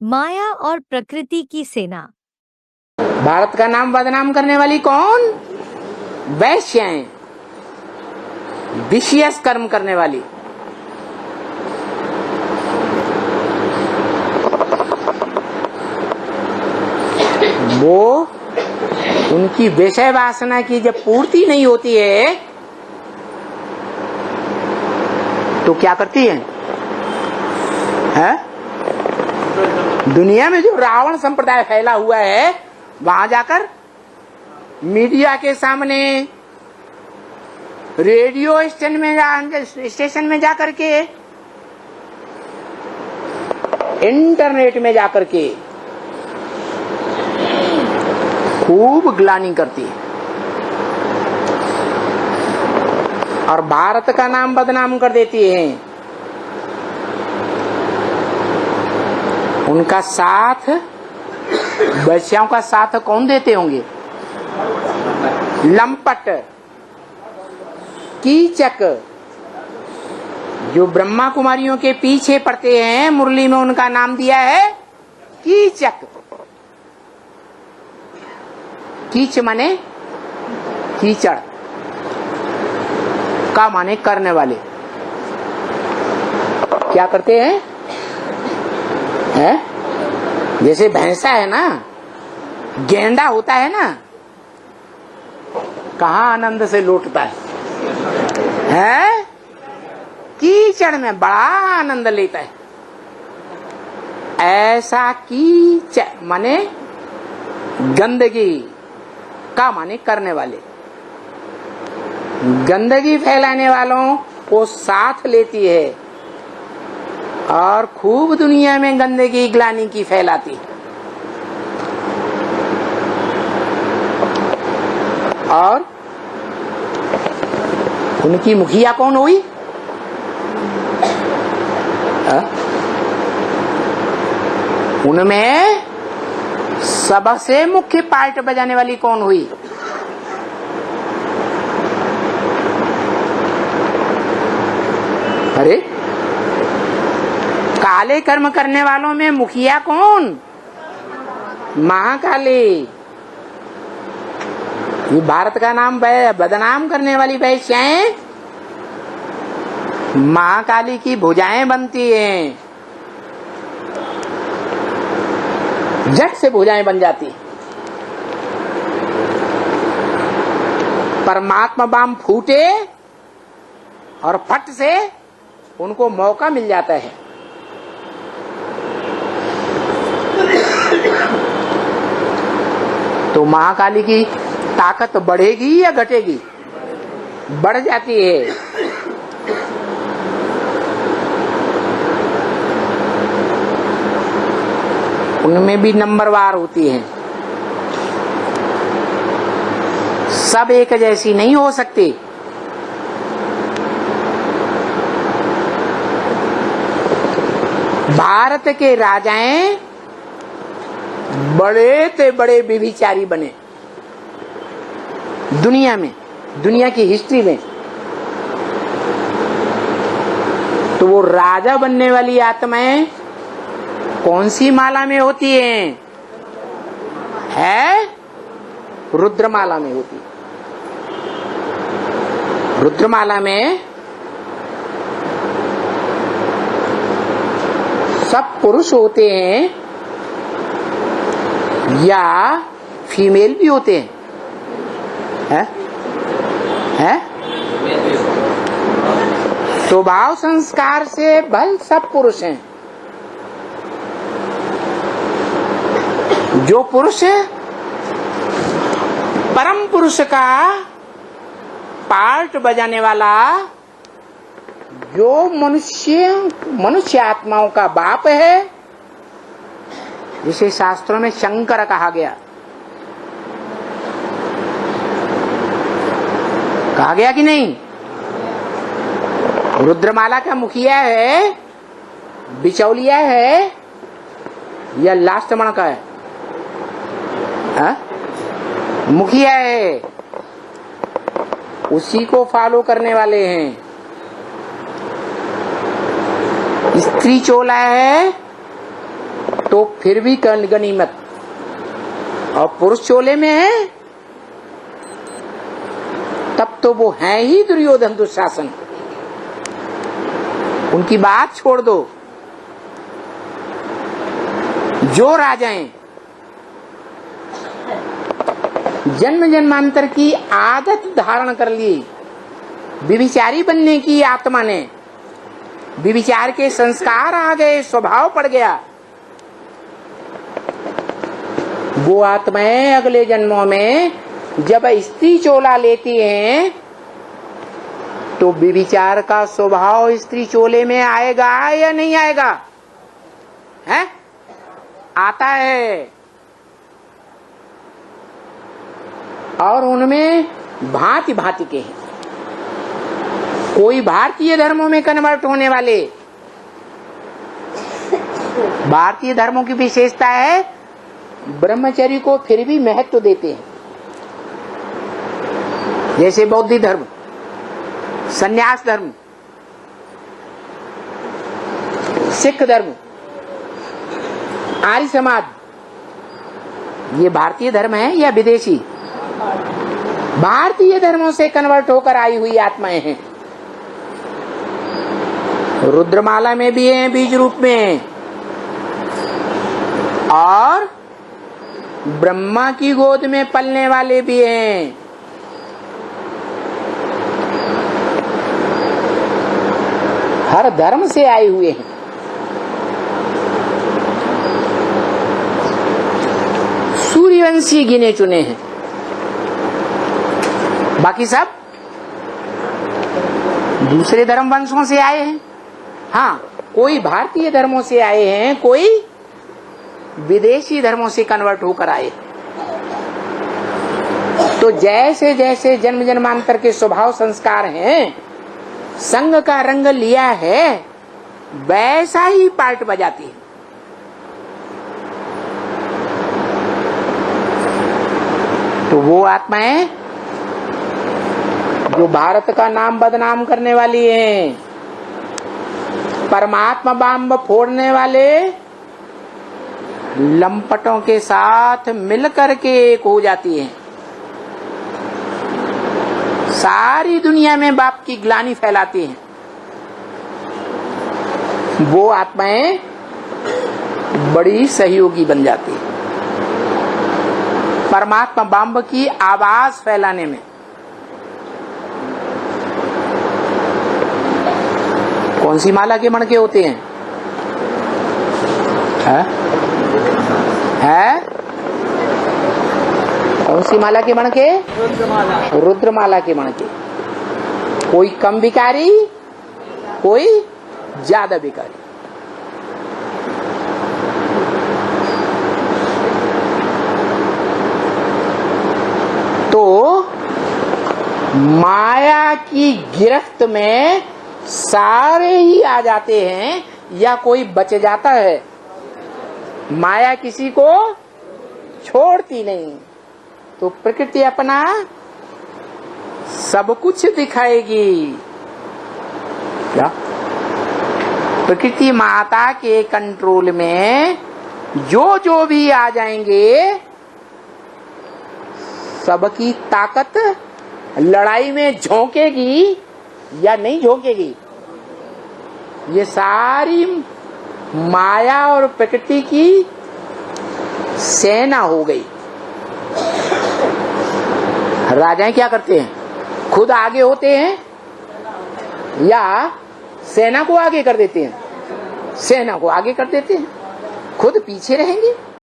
माया और प्रकृति की सेना। भारत का नाम बदनाम करने वाली कौन? वैश्याएं, विशेष कर्म करने वाली। वो उनकी विषय वासना की जब पूर्ति नहीं होती है तो क्या करती है? दुनिया में जो रावण संप्रदाय फैला हुआ है वहां जाकर मीडिया के सामने, रेडियो स्टेशन में जाकर के, इंटरनेट में जाकर के खूब ग्लानि करती है और भारत का नाम बदनाम कर देती है। उनका साथ, वैश्याओं का साथ कौन देते होंगे? लंपट, कीचक, जो ब्रह्मा कुमारियों के पीछे पड़ते हैं, मुरली में उनका नाम दिया है कीचक। कीच माने कीचड़, का माने करने वाले। क्या करते हैं? जैसे भैंसा है ना, गेंडा होता है ना, कहाँ आनंद से लौटता है? कीचड़ में बड़ा आनंद लेता है। ऐसा कीचड़ माने गंदगी, का माने करने वाले। गंदगी फैलाने वालों को साथ लेती है और खूब दुनिया में गंदगी ग्लानि की फैलाती है। और उनकी मुखिया कौन हुई? उनमें सबसे मुख्य पार्ट बजाने वाली कौन हुई? अरे, काले कर्म करने वालों में मुखिया कौन? महाकाली। ये भारत का नाम बदनाम करने वाली वैश्याएं महाकाली की भुजाएं बनती हैं, झट से भुजाएं बन जाती। परमात्मा बाम फूटे और फट से उनको मौका मिल जाता है। तो महाकाली की ताकत बढ़ेगी या घटेगी? बढ़ जाती है। उनमें भी नंबरवार होती हैं। सब एक जैसी नहीं हो सकती। भारत के राजाएं बड़े से बड़े व्यभिचारी बने दुनिया में, दुनिया की हिस्ट्री में। तो वो राजा बनने वाली आत्माएं कौन सी माला में होती हैं? रुद्रमाला में होती। रुद्रमाला में सब पुरुष होते हैं या फीमेल भी होते हैं? स्वभाव संस्कार से भल सब पुरुष हैं। जो पुरुष परम पुरुष का पार्ट बजाने वाला, जो मनुष्य आत्माओं का बाप है, जिसे शास्त्रों में शंकर कहा गया, कहा गया कि नहीं? रुद्रमाला का मुखिया है, बिचौलिया है या लास्ट मणका है? मुखिया है, उसी को फॉलो करने वाले हैं। स्त्री चोला है तो तो फिर भी गनीमत, और पुरुष चोले में है तब तो वो है ही दुर्योधन दुशासन। उनकी बात छोड़ दो। जो राजाएं जन्म जन्मांतर की आदत धारण कर ली, व्यभिचारी बनने की आत्मा ने, व्यभिचार के संस्कार आ गए, स्वभाव पड़ गया, वो आत्माएं अगले जन्मों में जब स्त्री चोला लेती हैं तो व्यभिचार का स्वभाव स्त्री चोले में आएगा या नहीं आएगा? है? आता है। और उनमें भांति भांति के हैं। कोई भारतीय धर्मों में कन्वर्ट होने वाले, भारतीय धर्मों की विशेषता है ब्रह्मचर्य को फिर भी महत्व देते हैं। जैसे बौद्ध धर्म, संन्यास धर्म, सिख धर्म, आर्य समाज, ये भारतीय धर्म है या विदेशी? भारतीय धर्मों से कन्वर्ट होकर आई हुई आत्माएं हैं। रुद्रमाला में भी हैं बीज रूप में, और ब्रह्मा की गोद में पलने वाले भी हैं। हर धर्म से आए हुए हैं। सूर्यवंशी गिने चुने हैं, बाकी सब दूसरे धर्म वंशों से आए हैं। हाँ, कोई भारतीय धर्मों से आए हैं, कोई विदेशी धर्मों से कन्वर्ट होकर आए। तो जैसे जैसे जन्म जन्मांतर के स्वभाव संस्कार हैं, संग का रंग लिया है, वैसा ही पार्ट बजाती है। तो वो आत्माएं जो भारत का नाम बदनाम करने वाली हैं, परमात्मा बम फोड़ने वाले लंपटों के साथ मिलकर के एक हो जाती हैं। सारी दुनिया में बाप की ग्लानि फैलाती हैं। वो आत्माएं बड़ी सहयोगी बन जाती है परमात्मा बम की आवाज फैलाने में। कौन सी माला के मणके होते हैं? है? कौन सी माला के मणके? रुद्रमाला के मणके। कोई कम बिकारी, कोई ज्यादा बिकारी। तो माया की गिरफ्त में सारे ही आ जाते हैं या कोई बच जाता है? माया किसी को छोड़ती नहीं। तो प्रकृति अपना सब कुछ दिखाएगी। क्या? प्रकृति माता के कंट्रोल में जो भी आ जाएंगे, सबकी ताकत लड़ाई में झोंकेगी या नहीं झोंकेगी? ये सारी माया और प्रकृति की सेना हो गई। राजाएं क्या करते हैं? खुद आगे होते हैं या सेना को आगे कर देते हैं? सेना को आगे कर देते हैं, खुद पीछे रहेंगे।